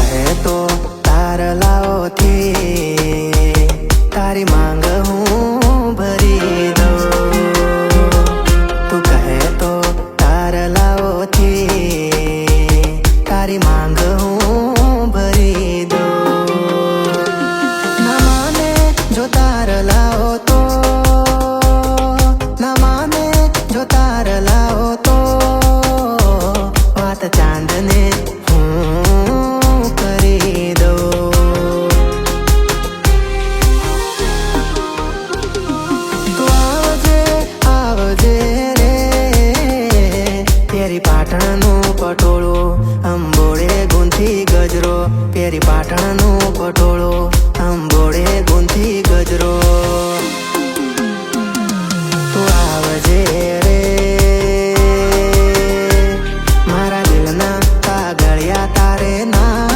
કહે તો તારલાઓથી તારી માંગ હું ભરી દઉં. તું કહે તો તારલાઓથી તારી માંગ હું ભરી દઉં. ના માને જો તારલાઓ તો, ના માને જો તારલાઓ તો વાત ચાંદને હું કરી દઉં. તું આવજે આવજે રે તેરી પાટણનું પટોળું